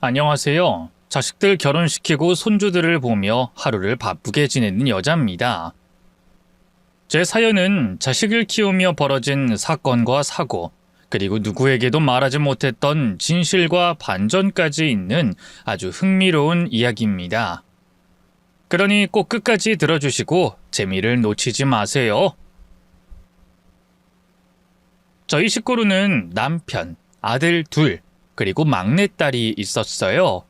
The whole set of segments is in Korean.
안녕하세요. 자식들 결혼시키고 손주들을 보며 하루를 바쁘게 지내는 여자입니다. 제 사연은 자식을 키우며 벌어진 사건과 사고, 그리고 누구에게도 말하지 못했던 진실과 반전까지 있는 아주 흥미로운 이야기입니다. 그러니 꼭 끝까지 들어주시고 재미를 놓치지 마세요. 저희 식구로는 남편, 아들 둘, 그리고 막내딸이 있었어요.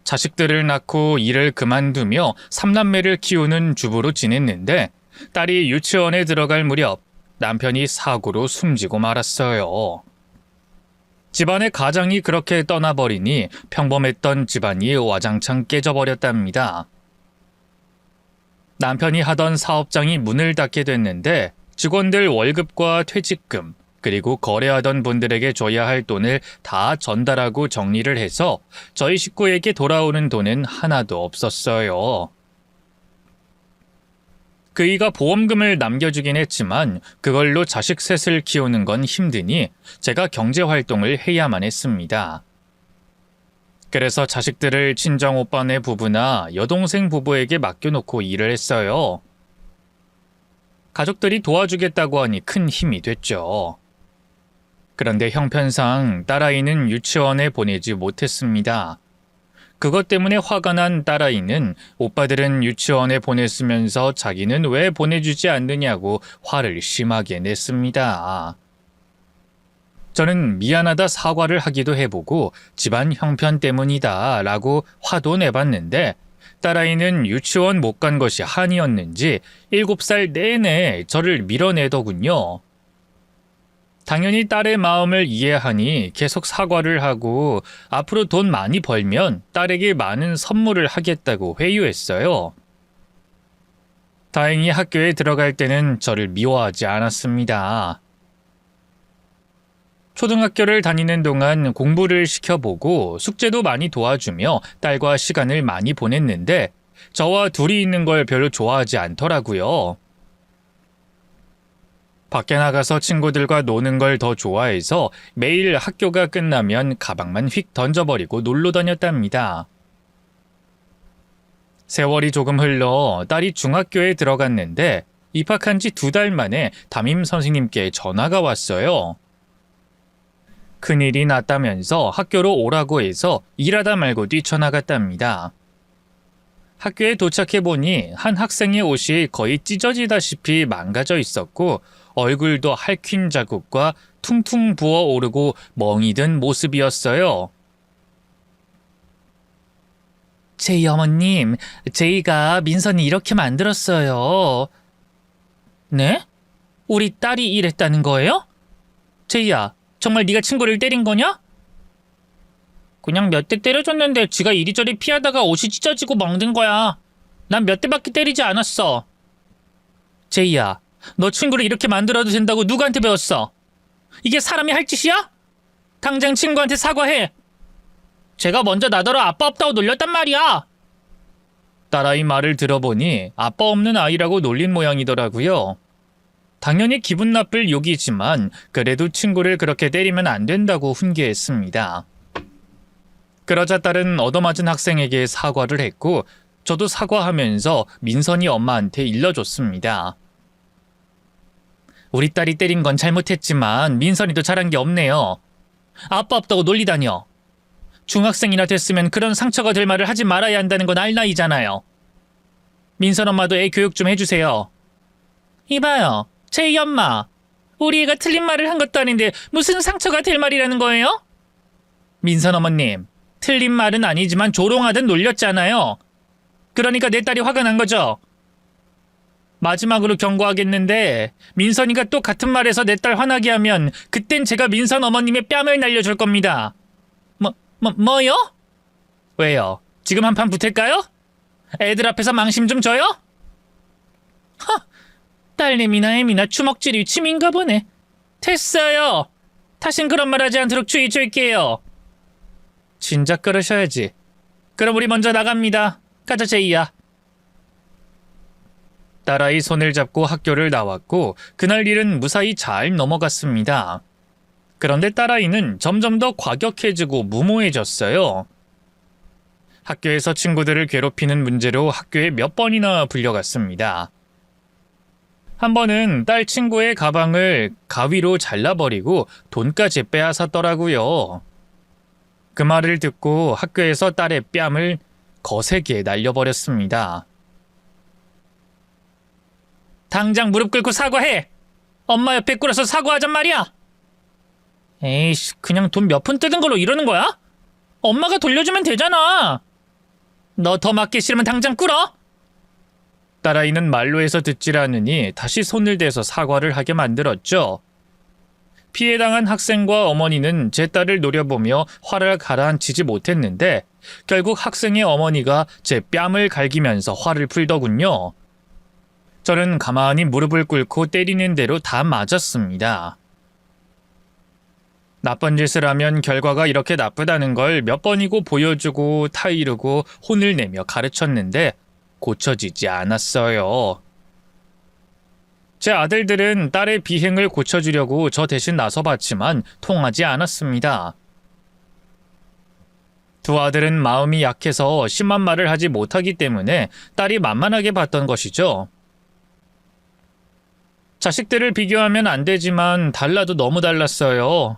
자식들을 낳고 일을 그만두며 삼남매를 키우는 주부로 지냈는데 딸이 유치원에 들어갈 무렵 남편이 사고로 숨지고 말았어요. 집안의 가장이 그렇게 떠나버리니 평범했던 집안이 와장창 깨져버렸답니다. 남편이 하던 사업장이 문을 닫게 됐는데 직원들 월급과 퇴직금, 그리고 거래하던 분들에게 줘야 할 돈을 다 전달하고 정리를 해서 저희 식구에게 돌아오는 돈은 하나도 없었어요. 그이가 보험금을 남겨주긴 했지만 그걸로 자식 셋을 키우는 건 힘드니 제가 경제활동을 해야만 했습니다. 그래서 자식들을 친정오빠네 부부나 여동생 부부에게 맡겨놓고 일을 했어요. 가족들이 도와주겠다고 하니 큰 힘이 됐죠. 그런데 형편상 딸아이는 유치원에 보내지 못했습니다. 그것 때문에 화가 난 딸아이는 오빠들은 유치원에 보냈으면서 자기는 왜 보내주지 않느냐고 화를 심하게 냈습니다. 저는 미안하다 사과를 하기도 해보고 집안 형편 때문이다 라고 화도 내봤는데 딸아이는 유치원 못 간 것이 한이었는지 7살 내내 저를 밀어내더군요. 당연히 딸의 마음을 이해하니 계속 사과를 하고 앞으로 돈 많이 벌면 딸에게 많은 선물을 하겠다고 회유했어요. 다행히 학교에 들어갈 때는 저를 미워하지 않았습니다. 초등학교를 다니는 동안 공부를 시켜보고 숙제도 많이 도와주며 딸과 시간을 많이 보냈는데 저와 둘이 있는 걸 별로 좋아하지 않더라고요. 밖에 나가서 친구들과 노는 걸 더 좋아해서 매일 학교가 끝나면 가방만 휙 던져버리고 놀러 다녔답니다. 세월이 조금 흘러 딸이 중학교에 들어갔는데 입학한 지 2달 만에 담임 선생님께 전화가 왔어요. 큰일이 났다면서 학교로 오라고 해서 일하다 말고 뛰쳐나갔답니다. 학교에 도착해보니 한 학생의 옷이 거의 찢어지다시피 망가져 있었고 얼굴도 핥힌 자국과 퉁퉁 부어오르고 멍이 든 모습이었어요. 제이 어머님, 제이가 민선이 이렇게 만들었어요. 네? 우리 딸이 이랬다는 거예요? 제이야, 정말 네가 친구를 때린 거냐? 그냥 몇 대 때려줬는데 지가 이리저리 피하다가 옷이 찢어지고 멍든 거야. 난 몇 대밖에 때리지 않았어. 제이야, 너 친구를 이렇게 만들어도 된다고 누구한테 배웠어? 이게 사람이 할 짓이야? 당장 친구한테 사과해. 제가 먼저 나더러 아빠 없다고 놀렸단 말이야. 딸아이 말을 들어보니 아빠 없는 아이라고 놀린 모양이더라고요. 당연히 기분 나쁠 욕이지만 그래도 친구를 그렇게 때리면 안 된다고 훈계했습니다. 그러자 딸은 얻어맞은 학생에게 사과를 했고 저도 사과하면서 민선이 엄마한테 일러줬습니다. 우리 딸이 때린 건 잘못했지만 민선이도 잘한 게 없네요. 아빠 없다고 놀리다뇨. 중학생이나 됐으면 그런 상처가 될 말을 하지 말아야 한다는 건 알 나이잖아요. 민선 엄마도 애 교육 좀 해주세요. 이봐요, 제이 엄마. 우리 애가 틀린 말을 한 것도 아닌데 무슨 상처가 될 말이라는 거예요? 민선 어머님, 틀린 말은 아니지만 조롱하듯 놀렸잖아요. 그러니까 내 딸이 화가 난 거죠. 마지막으로 경고하겠는데 민선이가 또 같은 말해서 내 딸 화나게 하면 그땐 제가 민선 어머님의 뺨을 날려줄 겁니다. 뭐요? 왜요? 지금 한판 붙을까요? 애들 앞에서 망심 좀 줘요? 딸내미나 애미나 주먹질이 취미인가 보네. 됐어요. 다신 그런 말 하지 않도록 주의 줄게요. 진작 그러셔야지. 그럼 우리 먼저 나갑니다. 가자, 제이야. 딸아이 손을 잡고 학교를 나왔고 그날 일은 무사히 잘 넘어갔습니다. 그런데 딸아이는 점점 더 과격해지고 무모해졌어요. 학교에서 친구들을 괴롭히는 문제로 학교에 몇 번이나 불려갔습니다. 한 번은 딸 친구의 가방을 가위로 잘라버리고 돈까지 빼앗았더라고요. 그 말을 듣고 학교에서 딸의 뺨을 거세게 날려버렸습니다. 당장 무릎 꿇고 사과해! 엄마 옆에 꿇어서 사과하잔 말이야! 에이씨, 그냥 돈 몇 푼 뜯은 걸로 이러는 거야? 엄마가 돌려주면 되잖아! 너 더 맞기 싫으면 당장 꿇어! 딸아이는 말로 해서 듣질 않으니 다시 손을 대서 사과를 하게 만들었죠. 피해당한 학생과 어머니는 제 딸을 노려보며 화를 가라앉히지 못했는데 결국 학생의 어머니가 제 뺨을 갈기면서 화를 풀더군요. 저는 가만히 무릎을 꿇고 때리는 대로 다 맞았습니다. 나쁜 짓을 하면 결과가 이렇게 나쁘다는 걸 몇 번이고 보여주고 타이르고 혼을 내며 가르쳤는데 고쳐지지 않았어요. 제 아들들은 딸의 비행을 고쳐주려고 저 대신 나서봤지만 통하지 않았습니다. 두 아들은 마음이 약해서 심한 말을 하지 못하기 때문에 딸이 만만하게 봤던 것이죠. 자식들을 비교하면 안 되지만 달라도 너무 달랐어요.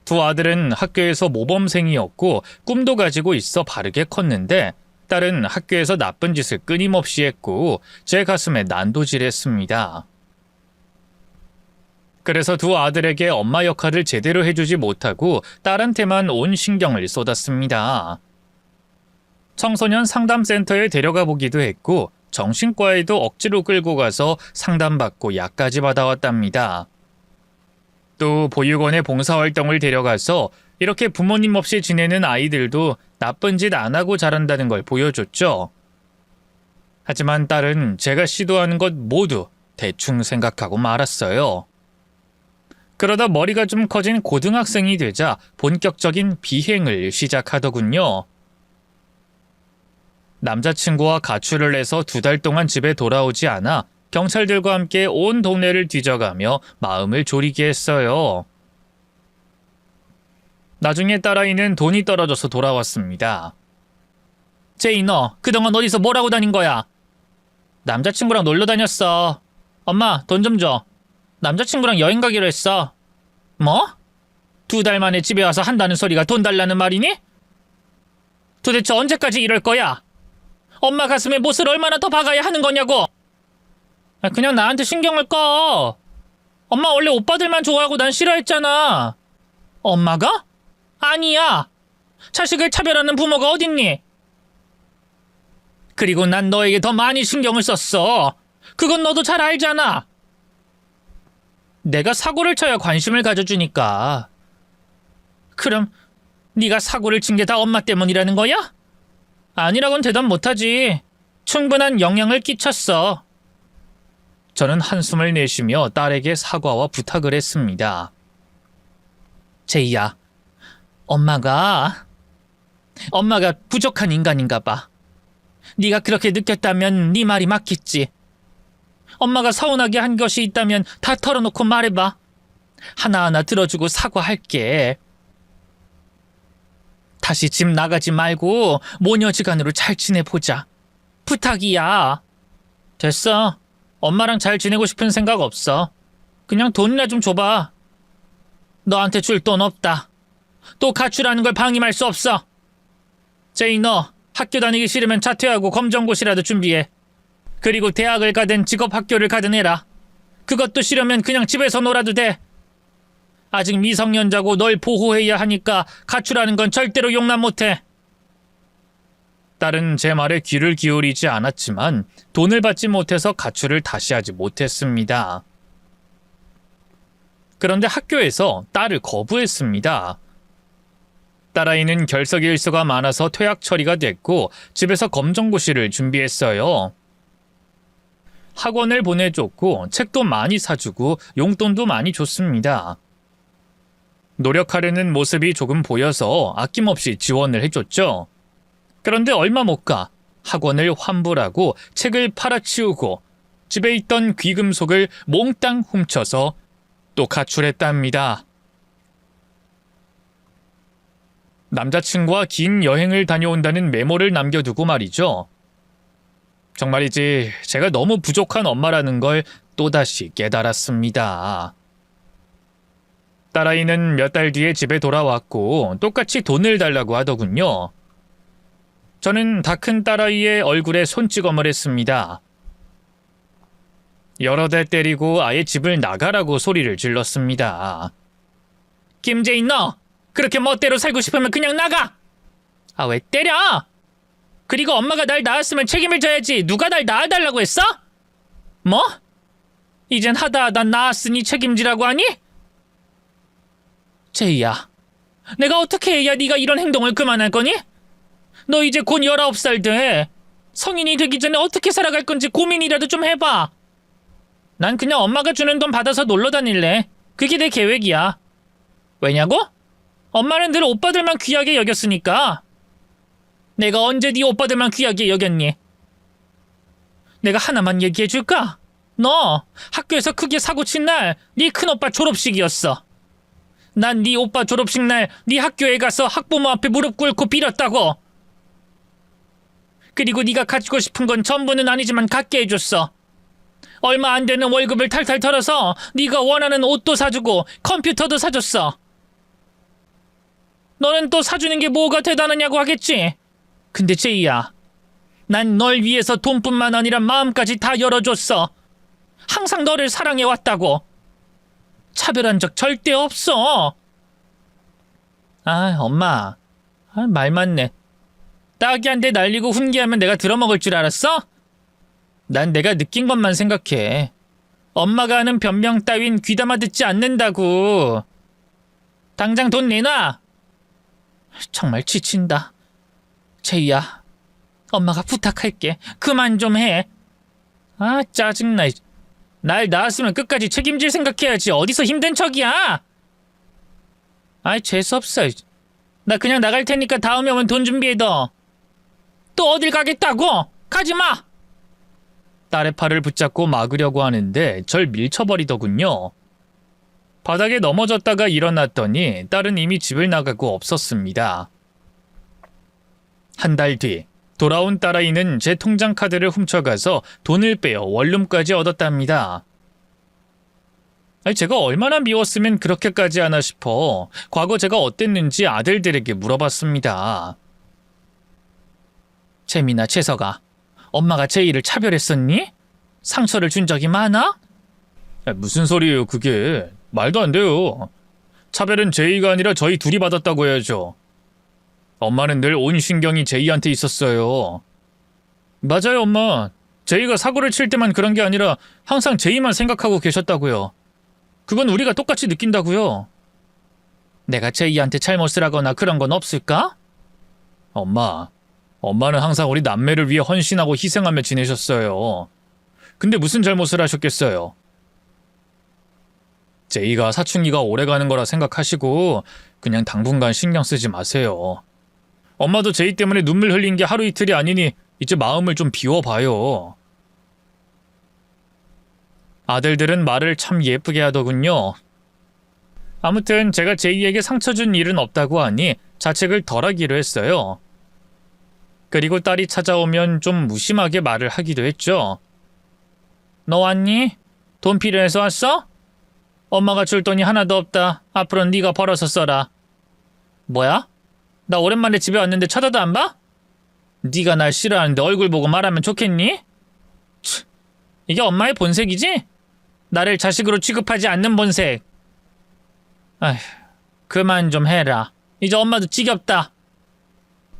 두 아들은 학교에서 모범생이었고 꿈도 가지고 있어 바르게 컸는데 딸은 학교에서 나쁜 짓을 끊임없이 했고 제 가슴에 난도질했습니다. 그래서 두 아들에게 엄마 역할을 제대로 해주지 못하고 딸한테만 온 신경을 쏟았습니다. 청소년 상담센터에 데려가 보기도 했고 정신과에도 억지로 끌고 가서 상담받고 약까지 받아왔답니다. 또 보육원에 봉사활동을 데려가서 이렇게 부모님 없이 지내는 아이들도 나쁜 짓 안 하고 자란다는 걸 보여줬죠. 하지만 딸은 제가 시도하는 것 모두 대충 생각하고 말았어요. 그러다 머리가 좀 커진 고등학생이 되자 본격적인 비행을 시작하더군요. 남자친구와 가출을 해서 2달 동안 집에 돌아오지 않아 경찰들과 함께 온 동네를 뒤져가며 마음을 졸이게 했어요. 나중에 딸아이는 돈이 떨어져서 돌아왔습니다. 제이, 너 그동안 어디서 뭘 하고 다닌 거야? 남자친구랑 놀러 다녔어. 엄마, 돈 좀 줘. 남자친구랑 여행 가기로 했어. 뭐? 2달 만에 집에 와서 한다는 소리가 돈 달라는 말이니? 도대체 언제까지 이럴 거야? 엄마 가슴에 못을 얼마나 더 박아야 하는 거냐고! 그냥 나한테 신경을 꺼. 엄마 원래 오빠들만 좋아하고 난 싫어했잖아. 엄마가? 아니야. 자식을 차별하는 부모가 어딨니? 그리고 난 너에게 더 많이 신경을 썼어. 그건 너도 잘 알잖아. 내가 사고를 쳐야 관심을 가져주니까. 그럼 네가 사고를 친 게 다 엄마 때문이라는 거야? 아니라곤 대답 못하지. 충분한 영향을 끼쳤어. 저는 한숨을 내쉬며 딸에게 사과와 부탁을 했습니다. 제이야, 엄마가 부족한 인간인가 봐. 네가 그렇게 느꼈다면 네 말이 맞겠지. 엄마가 서운하게 한 것이 있다면 다 털어놓고 말해봐. 하나하나 들어주고 사과할게. 다시 집 나가지 말고 모녀지간으로 잘 지내보자. 부탁이야. 됐어. 엄마랑 잘 지내고 싶은 생각 없어. 그냥 돈이나 좀 줘봐. 너한테 줄 돈 없다. 또 가출하는 걸 방임할 수 없어. 제이, 너 학교 다니기 싫으면 자퇴하고 검정고시라도 준비해. 그리고 대학을 가든 직업학교를 가든 해라. 그것도 싫으면 그냥 집에서 놀아도 돼. 아직 미성년자고 널 보호해야 하니까 가출하는 건 절대로 용납 못해. 딸은 제 말에 귀를 기울이지 않았지만 돈을 받지 못해서 가출을 다시 하지 못했습니다. 그런데 학교에서 딸을 거부했습니다. 딸아이는 결석일수가 많아서 퇴학 처리가 됐고 집에서 검정고시를 준비했어요. 학원을 보내줬고 책도 많이 사주고 용돈도 많이 줬습니다. 노력하려는 모습이 조금 보여서 아낌없이 지원을 해줬죠. 그런데 얼마 못 가 학원을 환불하고 책을 팔아치우고 집에 있던 귀금속을 몽땅 훔쳐서 또 가출했답니다. 남자친구와 긴 여행을 다녀온다는 메모를 남겨두고 말이죠. 정말이지 제가 너무 부족한 엄마라는 걸 또다시 깨달았습니다. 딸아이는 몇 달 뒤에 집에 돌아왔고 똑같이 돈을 달라고 하더군요. 저는 다 큰 딸아이의 얼굴에 손찌검을 했습니다. 여러 대 때리고 아예 집을 나가라고 소리를 질렀습니다. 김재인 너! 그렇게 멋대로 살고 싶으면 그냥 나가! 아, 왜 때려? 그리고 엄마가 날 낳았으면 책임을 져야지. 누가 날 낳아달라고 했어? 뭐? 이젠 하다 난 낳았으니 책임지라고 하니? 제이야, 내가 어떻게 해야 네가 이런 행동을 그만할 거니? 너 이제 곧 19살 돼. 성인이 되기 전에 어떻게 살아갈 건지 고민이라도 좀 해봐. 난 그냥 엄마가 주는 돈 받아서 놀러 다닐래. 그게 내 계획이야. 왜냐고? 엄마는 늘 오빠들만 귀하게 여겼으니까. 내가 언제 네 오빠들만 귀하게 여겼니? 내가 하나만 얘기해줄까? 너 학교에서 크게 사고 친 날 네 큰오빠 졸업식이었어. 난 네 오빠 졸업식 날 네 학교에 가서 학부모 앞에 무릎 꿇고 빌었다고. 그리고 네가 가지고 싶은 건 전부는 아니지만 갖게 해줬어. 얼마 안 되는 월급을 탈탈 털어서 네가 원하는 옷도 사주고 컴퓨터도 사줬어. 너는 또 사주는 게 뭐가 대단하냐고 하겠지? 근데 제이야, 난 널 위해서 돈뿐만 아니라 마음까지 다 열어줬어. 항상 너를 사랑해왔다고. 차별한 적 절대 없어. 아, 엄마. 말 맞네. 딸기한테 날리고 훈계하면 내가 들어먹을 줄 알았어? 난 내가 느낀 것만 생각해. 엄마가 하는 변명 따윈 귀담아 듣지 않는다고. 당장 돈 내놔. 정말 지친다. 제이야, 엄마가 부탁할게. 그만 좀 해. 아, 짜증나. 날 낳았으면 끝까지 책임질 생각해야지. 어디서 힘든 척이야. 아이, 재수없어. 나 그냥 나갈 테니까 다음에 오면 돈 준비해둬. 또 어딜 가겠다고? 가지마. 딸의 팔을 붙잡고 막으려고 하는데 절 밀쳐버리더군요. 바닥에 넘어졌다가 일어났더니 딸은 이미 집을 나가고 없었습니다. 한 달 뒤 돌아온 딸아이는 제 통장 카드를 훔쳐가서 돈을 빼어 원룸까지 얻었답니다. 제가 얼마나 미웠으면 그렇게까지 하나 싶어 과거 제가 어땠는지 아들들에게 물어봤습니다. 재민아, 채석아, 엄마가 제이를 차별했었니? 상처를 준 적이 많아? 무슨 소리예요 그게. 말도 안 돼요. 차별은 제이가 아니라 저희 둘이 받았다고 해야죠. 엄마는 늘 온 신경이 제이한테 있었어요. 맞아요, 엄마. 제이가 사고를 칠 때만 그런 게 아니라 항상 제이만 생각하고 계셨다고요. 그건 우리가 똑같이 느낀다고요. 내가 제이한테 잘못을 하거나 그런 건 없을까? 엄마는 항상 우리 남매를 위해 헌신하고 희생하며 지내셨어요. 근데 무슨 잘못을 하셨겠어요? 제이가 사춘기가 오래가는 거라 생각하시고 그냥 당분간 신경 쓰지 마세요. 엄마도 제이 때문에 눈물 흘린 게 하루 이틀이 아니니 이제 마음을 좀 비워봐요. 아들들은 말을 참 예쁘게 하더군요. 아무튼 제가 제이에게 상처 준 일은 없다고 하니 자책을 덜하기로 했어요. 그리고 딸이 찾아오면 좀 무심하게 말을 하기도 했죠. 너 왔니? 돈 필요해서 왔어? 엄마가 줄 돈이 하나도 없다. 앞으로는 네가 벌어서 써라. 뭐야? 나 오랜만에 집에 왔는데 쳐다도 안 봐? 네가 날 싫어하는데 얼굴 보고 말하면 좋겠니? 치, 이게 엄마의 본색이지? 나를 자식으로 취급하지 않는 본색. 아휴, 그만 좀 해라. 이제 엄마도 지겹다.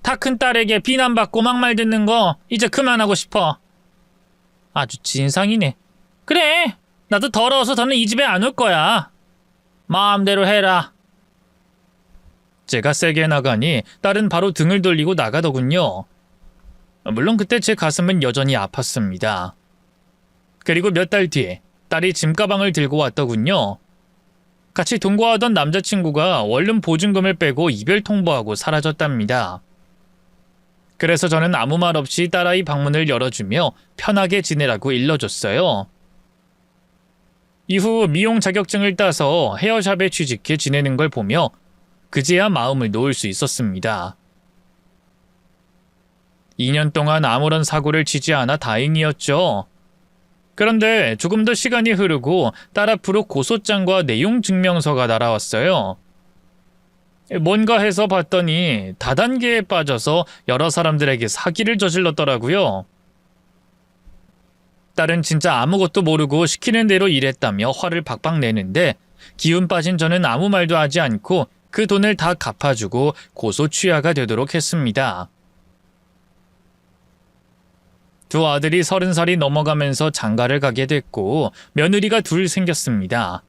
다 큰 딸에게 비난받고 막말 듣는 거 이제 그만하고 싶어. 아주 진상이네. 그래, 나도 더러워서 더는 이 집에 안 올 거야. 마음대로 해라. 제가 세게 나가니 딸은 바로 등을 돌리고 나가더군요. 물론 그때 제 가슴은 여전히 아팠습니다. 그리고 몇 달 뒤에 딸이 짐가방을 들고 왔더군요. 같이 동거하던 남자친구가 원룸 보증금을 빼고 이별 통보하고 사라졌답니다. 그래서 저는 아무 말 없이 딸아이 방문을 열어주며 편하게 지내라고 일러줬어요. 이후 미용 자격증을 따서 헤어샵에 취직해 지내는 걸 보며 그제야 마음을 놓을 수 있었습니다. 2년 동안 아무런 사고를 치지 않아 다행이었죠. 그런데 조금 더 시간이 흐르고 딸 앞으로 고소장과 내용 증명서가 날아왔어요. 뭔가 해서 봤더니 다단계에 빠져서 여러 사람들에게 사기를 저질렀더라고요. 딸은 진짜 아무것도 모르고 시키는 대로 일했다며 화를 박박 내는데 기운 빠진 저는 아무 말도 하지 않고 그 돈을 다 갚아주고 고소 취하가 되도록 했습니다. 두 아들이 30살이 넘어가면서 장가를 가게 됐고 며느리가 둘 생겼습니다.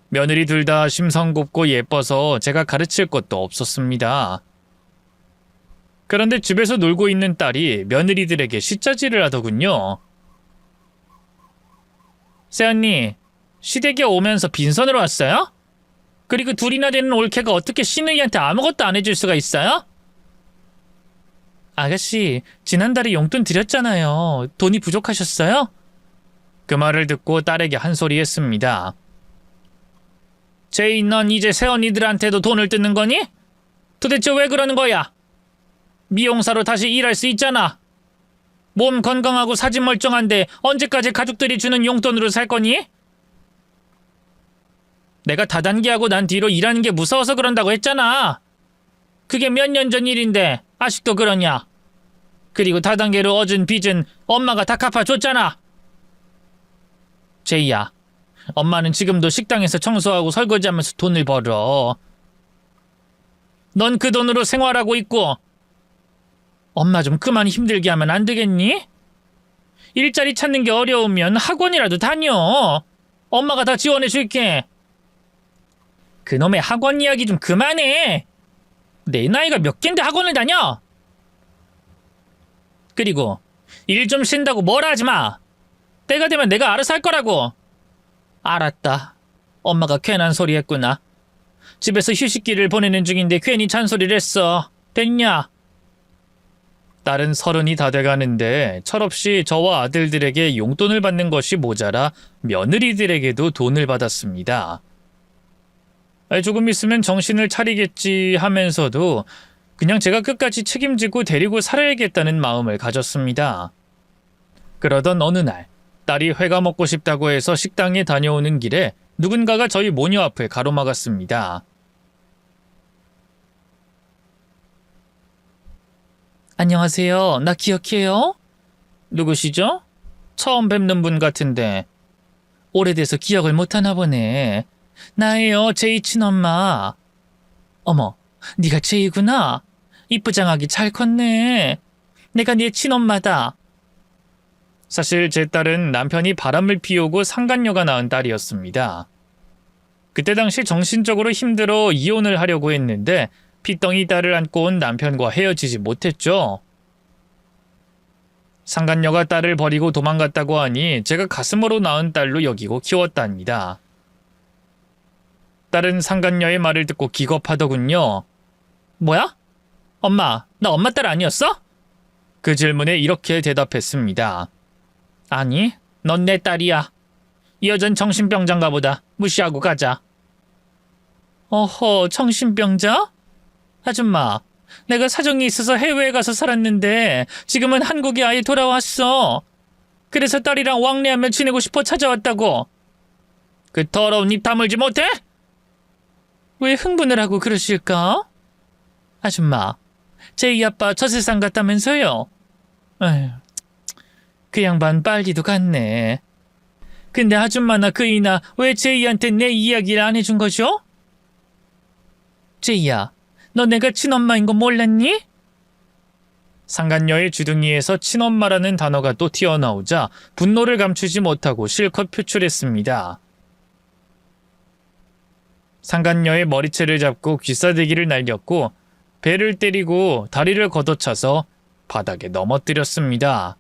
며느리 둘 다 심성곱고 예뻐서 제가 가르칠 것도 없었습니다. 그런데 집에서 놀고 있는 딸이 며느리들에게 시짜질을 하더군요. 새언니, 시댁에 오면서 빈손으로 왔어요? 그리고 둘이나 되는 올케가 어떻게 시누이한테 아무것도 안 해줄 수가 있어요? 아가씨, 지난달에 용돈 드렸잖아요. 돈이 부족하셨어요? 그 말을 듣고 딸에게 한 소리 했습니다. 제이, 넌 이제 새언니들한테도 돈을 뜯는 거니? 도대체 왜 그러는 거야? 미용사로 다시 일할 수 있잖아. 몸 건강하고 사진 멀쩡한데 언제까지 가족들이 주는 용돈으로 살 거니? 내가 다단계하고 난 뒤로 일하는 게 무서워서 그런다고 했잖아. 그게 몇 년 전 일인데 아직도 그러냐? 그리고 다단계로 얻은 빚은 엄마가 다 갚아줬잖아. 제이야, 엄마는 지금도 식당에서 청소하고 설거지하면서 돈을 벌어. 넌 그 돈으로 생활하고 있고. 엄마 좀 그만 힘들게 하면 안 되겠니? 일자리 찾는 게 어려우면 학원이라도 다녀. 엄마가 다 지원해 줄게. 그놈의 학원 이야기 좀 그만해. 내 나이가 몇 갠데 학원을 다녀? 그리고 일 좀 쉰다고 뭐라 하지 마. 때가 되면 내가 알아서 할 거라고. 알았다. 엄마가 괜한 소리 했구나. 집에서 휴식기를 보내는 중인데 괜히 잔소리를 했어. 됐냐? 딸은 30이 다 돼가는데 철없이 저와 아들들에게 용돈을 받는 것이 모자라 며느리들에게도 돈을 받았습니다. 조금 있으면 정신을 차리겠지 하면서도 그냥 제가 끝까지 책임지고 데리고 살아야겠다는 마음을 가졌습니다. 그러던 어느 날 딸이 회가 먹고 싶다고 해서 식당에 다녀오는 길에 누군가가 저희 모녀 앞을 가로막았습니다. 안녕하세요. 나 기억해요? 누구시죠? 처음 뵙는 분 같은데. 오래돼서 기억을 못하나 보네. 나예요. 제이 친엄마. 어머, 네가 제이구나. 이쁘장하게 잘 컸네. 내가 네 친엄마다. 사실 제 딸은 남편이 바람을 피우고 상간녀가 낳은 딸이었습니다. 그때 당시 정신적으로 힘들어 이혼을 하려고 했는데 핏덩이 딸을 안고 온 남편과 헤어지지 못했죠. 상간녀가 딸을 버리고 도망갔다고 하니 제가 가슴으로 낳은 딸로 여기고 키웠답니다. 딸은 상간녀의 말을 듣고 기겁하더군요. 뭐야? 엄마, 나 엄마 딸 아니었어? 그 질문에 이렇게 대답했습니다. 아니, 넌 내 딸이야. 이 여잔 정신병자인가 보다. 무시하고 가자. 어허, 정신병자? 아줌마, 내가 사정이 있어서 해외에 가서 살았는데 지금은 한국에 아예 돌아왔어. 그래서 딸이랑 왕래하며 지내고 싶어 찾아왔다고. 그 더러운 입 다물지 못해? 왜 흥분을 하고 그러실까? 아줌마, 제이 아빠 저 세상 갔다면서요? 에휴, 그 양반 빨리도 갔네. 근데 아줌마나 그이나 왜 제이한테 내 이야기를 안 해준 거죠? 제이야, 너 내가 친엄마인 거 몰랐니? 상간녀의 주둥이에서 친엄마라는 단어가 또 튀어나오자 분노를 감추지 못하고 실컷 표출했습니다. 상간녀의 머리채를 잡고 귀싸대기를 날렸고 배를 때리고 다리를 걷어차서 바닥에 넘어뜨렸습니다.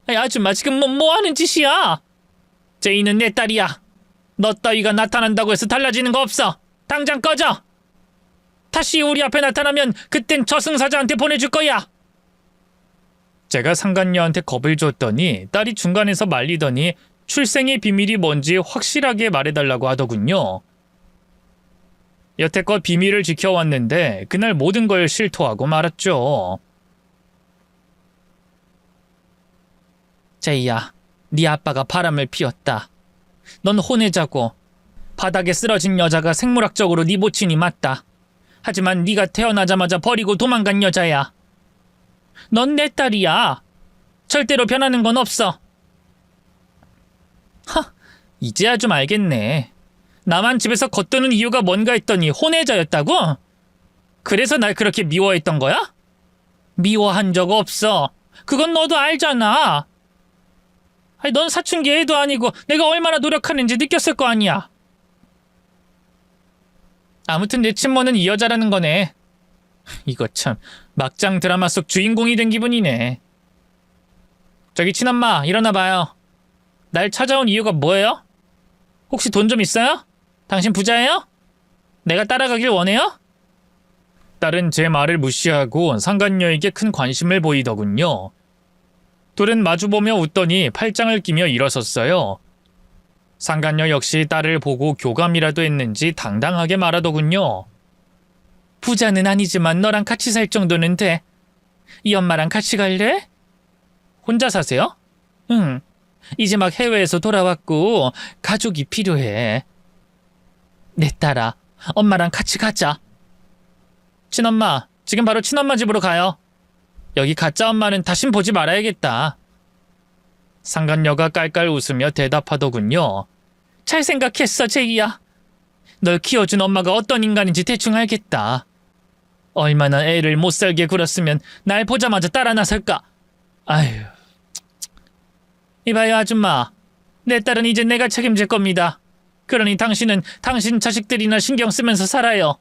아줌마 지금 뭐 하는 짓이야? 제이는 내 딸이야. 너 따위가 나타난다고 해서 달라지는 거 없어. 당장 꺼져. 다시 우리 앞에 나타나면 그땐 저승사자한테 보내줄 거야. 제가 상간녀한테 겁을 줬더니 딸이 중간에서 말리더니 출생의 비밀이 뭔지 확실하게 말해달라고 하더군요. 여태껏 비밀을 지켜왔는데 그날 모든 걸 실토하고 말았죠. 제이야, 네 아빠가 바람을 피웠다. 넌 혼외자고 바닥에 쓰러진 여자가 생물학적으로 네 모친이 맞다. 하지만 네가 태어나자마자 버리고 도망간 여자야. 넌 내 딸이야. 절대로 변하는 건 없어. 이제야 좀 알겠네. 나만 집에서 겉도는 이유가 뭔가 했더니 혼외자였다고? 그래서 날 그렇게 미워했던 거야? 미워한 적 없어. 그건 너도 알잖아. 아니, 넌 사춘기 애도 아니고 내가 얼마나 노력하는지 느꼈을 거 아니야. 아무튼 내 친모는 이 여자라는 거네. 이거 참 막장 드라마 속 주인공이 된 기분이네. 저기 친엄마, 일어나 봐요. 날 찾아온 이유가 뭐예요? 혹시 돈 좀 있어요? 당신 부자예요? 내가 따라가길 원해요? 딸은 제 말을 무시하고 상간녀에게 큰 관심을 보이더군요. 둘은 마주보며 웃더니 팔짱을 끼며 일어섰어요. 상간녀 역시 딸을 보고 교감이라도 했는지 당당하게 말하더군요. 부자는 아니지만 너랑 같이 살 정도는 돼. 이 엄마랑 같이 갈래? 혼자 사세요? 응. 이제 막 해외에서 돌아왔고 가족이 필요해. 내 딸아, 엄마랑 같이 가자. 친엄마, 지금 바로 친엄마 집으로 가요. 여기 가짜 엄마는 다신 보지 말아야겠다. 상간녀가 깔깔 웃으며 대답하더군요. 잘 생각했어, 제이야. 널 키워준 엄마가 어떤 인간인지 대충 알겠다. 얼마나 애를 못살게 굴었으면 날 보자마자 따라 나설까. 아휴. 이봐요, 아줌마. 내 딸은 이제 내가 책임질 겁니다. 그러니 당신은 당신 자식들이나 신경 쓰면서 살아요.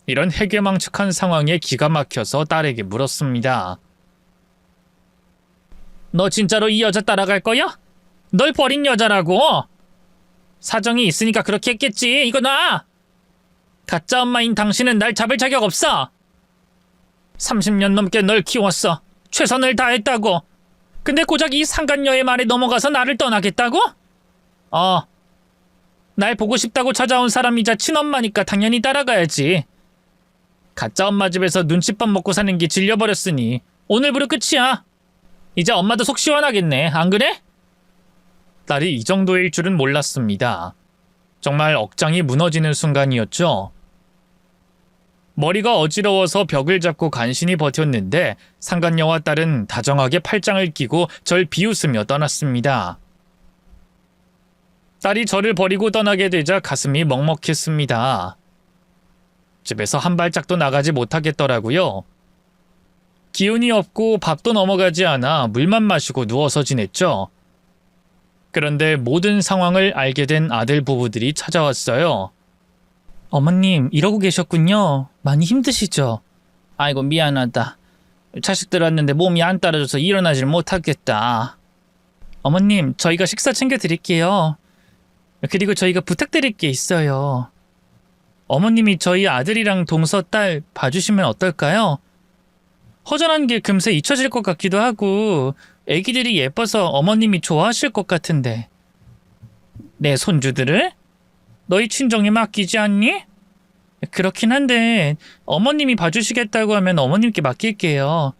이런 해괴망측한 상황에 기가 막혀서 딸에게 물었습니다. 너 진짜로 이 여자 따라갈 거야? 널 버린 여자라고. 사정이 있으니까 그렇게 했겠지. 이거 놔. 가짜 엄마인 당신은 날 잡을 자격 없어. 30년 넘게 널 키웠어. 최선을 다했다고. 근데 고작 이 상간녀의 말에 넘어가서 나를 떠나겠다고? 날 보고 싶다고 찾아온 사람이자 친엄마니까 당연히 따라가야지. 가짜 엄마 집에서 눈칫밥 먹고 사는 게 질려버렸으니 오늘부로 끝이야. 이제 엄마도 속 시원하겠네, 안 그래? 딸이 이 정도일 줄은 몰랐습니다. 정말 억장이 무너지는 순간이었죠. 머리가 어지러워서 벽을 잡고 간신히 버텼는데 상간녀와 딸은 다정하게 팔짱을 끼고 절 비웃으며 떠났습니다. 딸이 저를 버리고 떠나게 되자 가슴이 먹먹했습니다. 집에서 한 발짝도 나가지 못하겠더라고요. 기운이 없고 밥도 넘어가지 않아 물만 마시고 누워서 지냈죠. 그런데 모든 상황을 알게 된 아들 부부들이 찾아왔어요. 어머님, 이러고 계셨군요. 많이 힘드시죠? 아이고, 미안하다. 자식들 왔는데 몸이 안 따라줘서 일어나질 못하겠다. 어머님, 저희가 식사 챙겨드릴게요. 그리고 저희가 부탁드릴 게 있어요. 어머님이 저희 아들이랑 동서 딸 봐주시면 어떨까요? 허전한 게 금세 잊혀질 것 같기도 하고 애기들이 예뻐서 어머님이 좋아하실 것 같은데. 내 손주들을? 너희 친정에 맡기지 않니? 그렇긴 한데 어머님이 봐주시겠다고 하면 어머님께 맡길게요.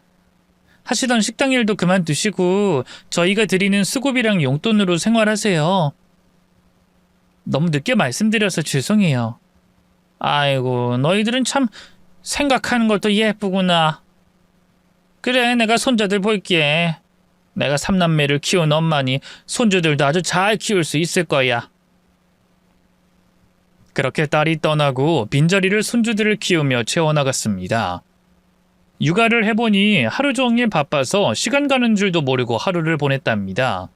하시던 식당 일도 그만두시고 저희가 드리는 수고비랑 용돈으로 생활하세요. 너무 늦게 말씀드려서 죄송해요. 아이고, 너희들은 참 생각하는 것도 예쁘구나. 그래, 내가 손자들 볼게. 내가 3남매를 키운 엄마니 손주들도 아주 잘 키울 수 있을 거야. 그렇게 딸이 떠나고 빈자리를 손주들을 키우며 채워나갔습니다. 육아를 해보니 하루 종일 바빠서 시간 가는 줄도 모르고 하루를 보냈답니다.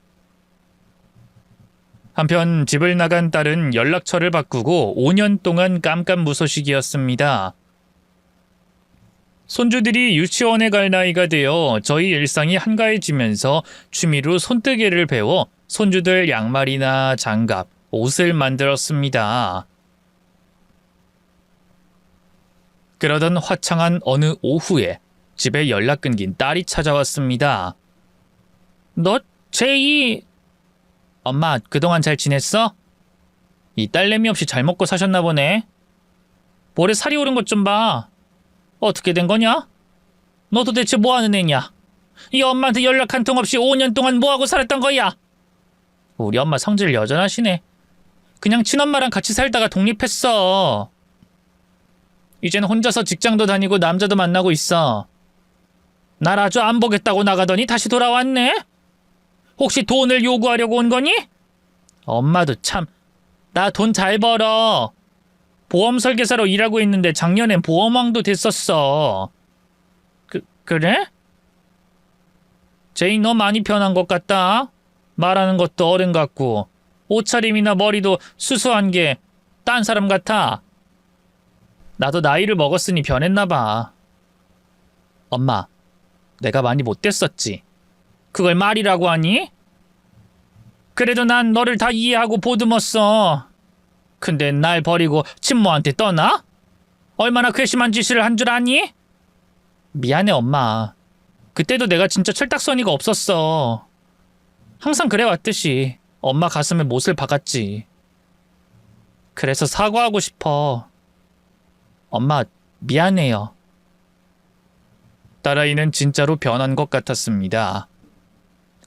한편 집을 나간 딸은 연락처를 바꾸고 5년 동안 깜깜무소식이었습니다. 손주들이 유치원에 갈 나이가 되어 저희 일상이 한가해지면서 취미로 손뜨개를 배워 손주들 양말이나 장갑, 옷을 만들었습니다. 그러던 화창한 어느 오후에 집에 연락 끊긴 딸이 찾아왔습니다. 너 제이... 엄마, 그동안 잘 지냈어? 이 딸내미 없이 잘 먹고 사셨나 보네. 볼에 살이 오른 것 좀 봐. 어떻게 된 거냐? 너 도대체 뭐 하는 애냐? 이 엄마한테 연락 한 통 없이 5년 동안 뭐하고 살았던 거야? 우리 엄마 성질 여전하시네. 그냥 친엄마랑 같이 살다가 독립했어. 이젠 혼자서 직장도 다니고 남자도 만나고 있어. 날 아주 안 보겠다고 나가더니 다시 돌아왔네? 혹시 돈을 요구하려고 온 거니? 엄마도 참, 나 돈 잘 벌어. 보험 설계사로 일하고 있는데 작년엔 보험왕도 됐었어. 그래? 제이 너 많이 변한 것 같다. 말하는 것도 어른 같고 옷차림이나 머리도 수수한 게 딴 사람 같아. 나도 나이를 먹었으니 변했나 봐. 엄마, 내가 많이 못됐었지. 그걸 말이라고 하니? 그래도 난 너를 다 이해하고 보듬었어. 근데 날 버리고 친모한테 떠나? 얼마나 괘씸한 짓을 한 줄 아니? 미안해 엄마. 그때도 내가 진짜 철딱서니가 없었어. 항상 그래왔듯이 엄마 가슴에 못을 박았지. 그래서 사과하고 싶어. 엄마, 미안해요. 딸아이는 진짜로 변한 것 같았습니다.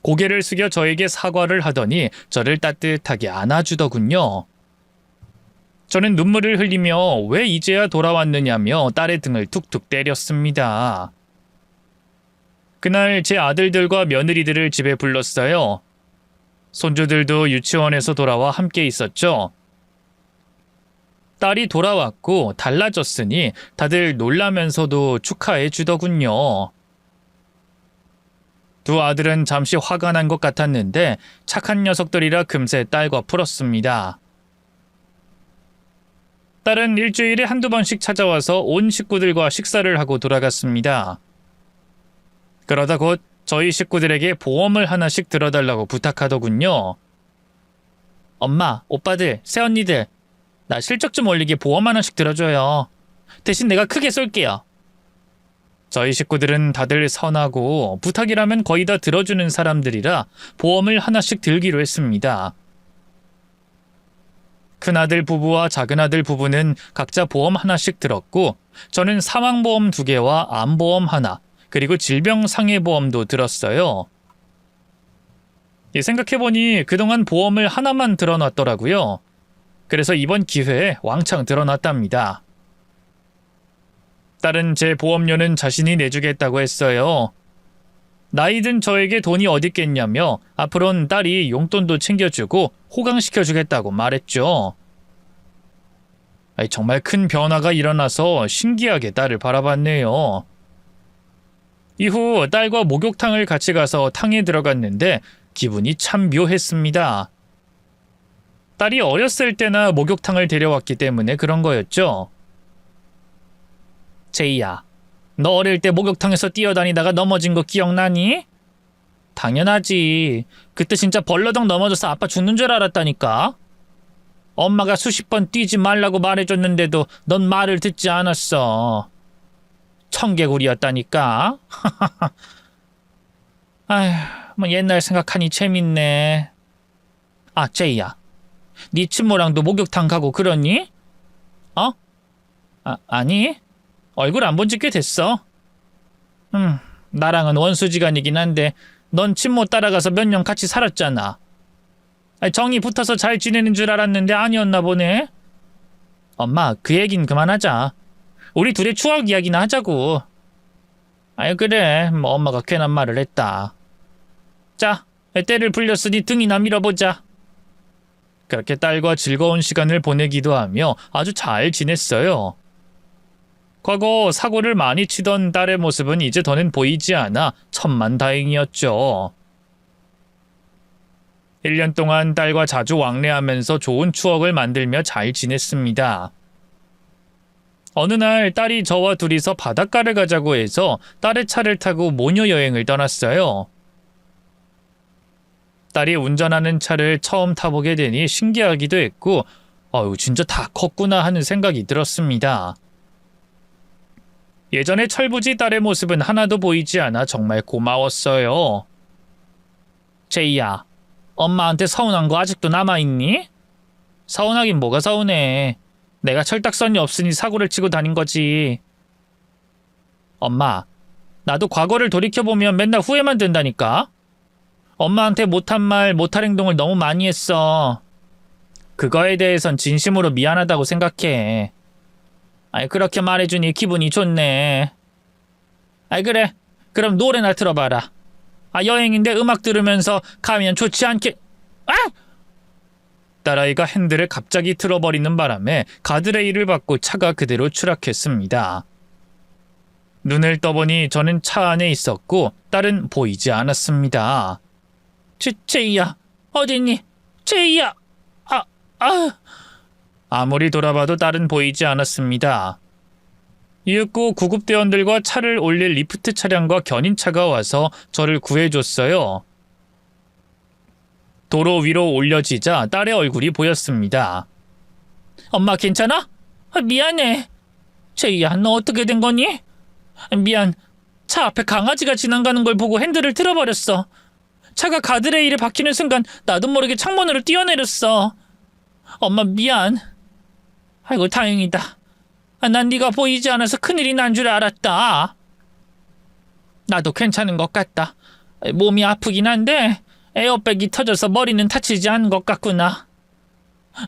고개를 숙여 저에게 사과를 하더니 저를 따뜻하게 안아주더군요. 저는 눈물을 흘리며 왜 이제야 돌아왔느냐며 딸의 등을 툭툭 때렸습니다. 그날 제 아들들과 며느리들을 집에 불렀어요. 손주들도 유치원에서 돌아와 함께 있었죠. 딸이 돌아왔고 달라졌으니 다들 놀라면서도 축하해 주더군요. 두 아들은 잠시 화가 난 것 같았는데 착한 녀석들이라 금세 딸과 풀었습니다. 딸은 일주일에 한두 번씩 찾아와서 온 식구들과 식사를 하고 돌아갔습니다. 그러다 곧 저희 식구들에게 보험을 하나씩 들어달라고 부탁하더군요. 엄마, 오빠들, 새언니들, 나 실적 좀 올리게 보험 하나씩 들어줘요. 대신 내가 크게 쏠게요. 저희 식구들은 다들 선하고 부탁이라면 거의 다 들어주는 사람들이라 보험을 하나씩 들기로 했습니다. 큰아들 부부와 작은아들 부부는 각자 보험 하나씩 들었고 저는 사망보험 2개와 암보험 하나, 그리고 질병상해보험도 들었어요. 생각해보니 그동안 보험을 하나만 들어놨더라고요. 그래서 이번 기회에 왕창 들어놨답니다. 딸은 제 보험료는 자신이 내주겠다고 했어요. 나이든 저에게 돈이 어딨겠냐며 앞으로는 딸이 용돈도 챙겨주고 호강시켜주겠다고 말했죠. 정말 큰 변화가 일어나서 신기하게 딸을 바라봤네요. 이후 딸과 목욕탕을 같이 가서 탕에 들어갔는데 기분이 참 묘했습니다. 딸이 어렸을 때나 목욕탕을 데려왔기 때문에 그런 거였죠. 제이야, 너 어릴 때 목욕탕에서 뛰어다니다가 넘어진 거 기억나니? 당연하지. 그때 진짜 벌러덩 넘어져서 아빠 죽는 줄 알았다니까. 엄마가 수십 번 뛰지 말라고 말해줬는데도 넌 말을 듣지 않았어. 청개구리였다니까. 아휴, 뭐 옛날 생각하니 재밌네. 아, 제이야, 네 친모랑도 목욕탕 가고 그러니? 아니, 얼굴 안 본 지 꽤 됐어. 나랑은 원수지간이긴 한데 넌 친모 따라가서 몇 년 같이 살았잖아. 정이 붙어서 잘 지내는 줄 알았는데 아니었나 보네. 엄마, 그 얘긴 그만하자. 우리 둘의 추억 이야기나 하자고. 그래, 뭐 엄마가 괜한 말을 했다. 자, 때를 불렸으니 등이나 밀어보자. 그렇게 딸과 즐거운 시간을 보내기도 하며 아주 잘 지냈어요. 과거 사고를 많이 치던 딸의 모습은 이제 더는 보이지 않아 천만다행이었죠. 1년 동안 딸과 자주 왕래하면서 좋은 추억을 만들며 잘 지냈습니다. 어느 날 딸이 저와 둘이서 바닷가를 가자고 해서 딸의 차를 타고 모녀 여행을 떠났어요. 딸이 운전하는 차를 처음 타보게 되니 신기하기도 했고 진짜 다 컸구나 하는 생각이 들었습니다. 예전에 철부지 딸의 모습은 하나도 보이지 않아 정말 고마웠어요. 제이야, 엄마한테 서운한 거 아직도 남아있니? 서운하긴 뭐가 서운해. 내가 철딱선이 없으니 사고를 치고 다닌 거지. 엄마, 나도 과거를 돌이켜보면 맨날 후회만 된다니까? 엄마한테 못한 말, 못할 행동을 너무 많이 했어. 그거에 대해선 진심으로 미안하다고 생각해. 아이, 그렇게 말해주니 기분이 좋네. 아이, 그래. 그럼 노래나 틀어봐라. 여행인데 음악 들으면서 가면 좋지 않게... 아! 딸아이가 핸들을 갑자기 틀어버리는 바람에 가드레일을 받고 차가 그대로 추락했습니다. 눈을 떠보니 저는 차 안에 있었고 딸은 보이지 않았습니다. 제이야, 어딨니? 제이야! 아무리 돌아봐도 딸은 보이지 않았습니다. 이윽고 구급대원들과 차를 올릴 리프트 차량과 견인차가 와서 저를 구해줬어요. 도로 위로 올려지자 딸의 얼굴이 보였습니다. 엄마 괜찮아? 미안해. 제이야, 너 어떻게 된 거니? 미안. 차 앞에 강아지가 지나가는 걸 보고 핸들을 틀어버렸어. 차가 가드레일에 박히는 순간 나도 모르게 창문으로 뛰어내렸어. 엄마 미안. 아이고 다행이다. 난 네가 보이지 않아서 큰일이 난 줄 알았다. 나도 괜찮은 것 같다. 몸이 아프긴 한데 에어백이 터져서 머리는 다치지 않은 것 같구나.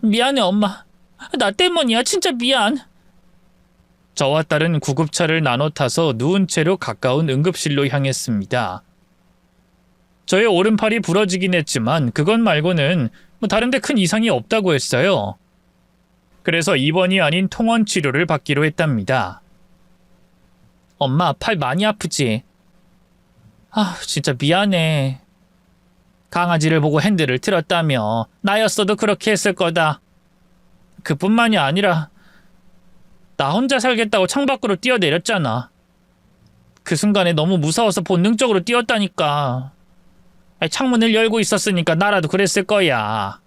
미안해 엄마. 나 때문이야. 진짜 미안. 저와 딸은 구급차를 나눠 타서 누운 채로 가까운 응급실로 향했습니다. 저의 오른팔이 부러지긴 했지만 그것 말고는 다른 데 큰 이상이 없다고 했어요. 그래서 입원이 아닌 통원 치료를 받기로 했답니다. 엄마, 팔 많이 아프지? 진짜 미안해. 강아지를 보고 핸들을 틀었다며. 나였어도 그렇게 했을 거다. 그뿐만이 아니라 나 혼자 살겠다고 창밖으로 뛰어내렸잖아. 그 순간에 너무 무서워서 본능적으로 뛰었다니까. 창문을 열고 있었으니까 나라도 그랬을 거야.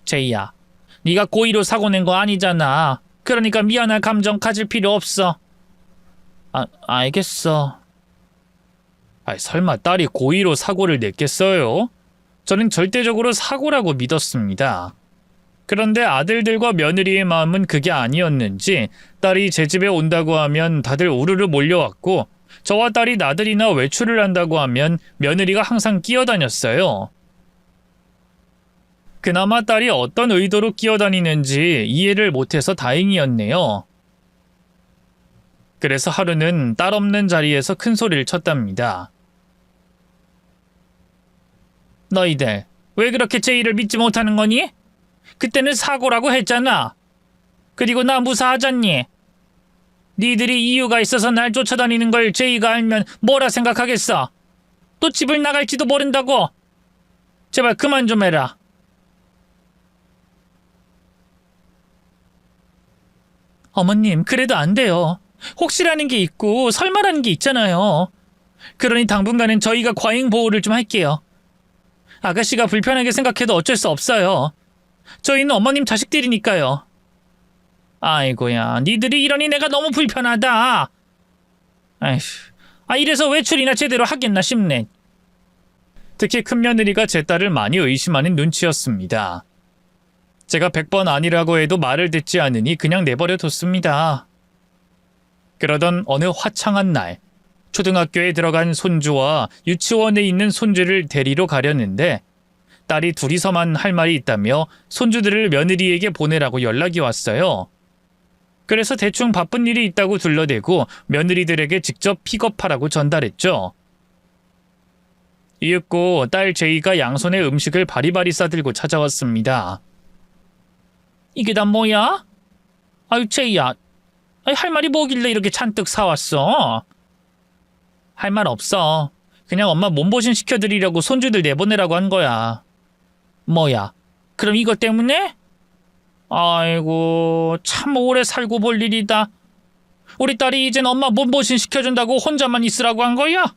제이야, 네가 고의로 사고 낸 거 아니잖아. 그러니까 미안할 감정 가질 필요 없어. 알겠어. 설마 딸이 고의로 사고를 냈겠어요? 저는 절대적으로 사고라고 믿었습니다. 그런데 아들들과 며느리의 마음은 그게 아니었는지 딸이 제 집에 온다고 하면 다들 우르르 몰려왔고 저와 딸이 나들이나 외출을 한다고 하면 며느리가 항상 끼어다녔어요. 그나마 딸이 어떤 의도로 끼어다니는지 이해를 못해서 다행이었네요. 그래서 하루는 딸 없는 자리에서 큰 소리를 쳤답니다. 너희들 왜 그렇게 제이를 믿지 못하는 거니? 그때는 사고라고 했잖아. 그리고 나 무사하잖니. 니들이 이유가 있어서 날 쫓아다니는 걸 제이가 알면 뭐라 생각하겠어? 또 집을 나갈지도 모른다고. 제발 그만 좀 해라. 어머님, 그래도 안 돼요. 혹시라는 게 있고 설마라는 게 있잖아요. 그러니 당분간은 저희가 과잉 보호를 좀 할게요. 아가씨가 불편하게 생각해도 어쩔 수 없어요. 저희는 어머님 자식들이니까요. 아이고야, 니들이 이러니 내가 너무 불편하다. 이래서 외출이나 제대로 하겠나 싶네. 특히 큰며느리가 제 딸을 많이 의심하는 눈치였습니다. 제가 100번 아니라고 해도 말을 듣지 않으니 그냥 내버려 뒀습니다. 그러던 어느 화창한 날, 초등학교에 들어간 손주와 유치원에 있는 손주를 데리러 가려는데 딸이 둘이서만 할 말이 있다며 손주들을 며느리에게 보내라고 연락이 왔어요. 그래서 대충 바쁜 일이 있다고 둘러대고 며느리들에게 직접 픽업하라고 전달했죠. 이윽고 딸 제이가 양손에 음식을 바리바리 싸들고 찾아왔습니다. 이게 다 뭐야? 제이야, 할 말이 뭐길래 이렇게 잔뜩 사왔어? 할 말 없어. 그냥 엄마 몸보신 시켜드리려고 손주들 내보내라고 한 거야. 뭐야, 그럼 이것 때문에? 아이고, 참 오래 살고 볼 일이다. 우리 딸이 이젠 엄마 몸보신 시켜준다고 혼자만 있으라고 한 거야?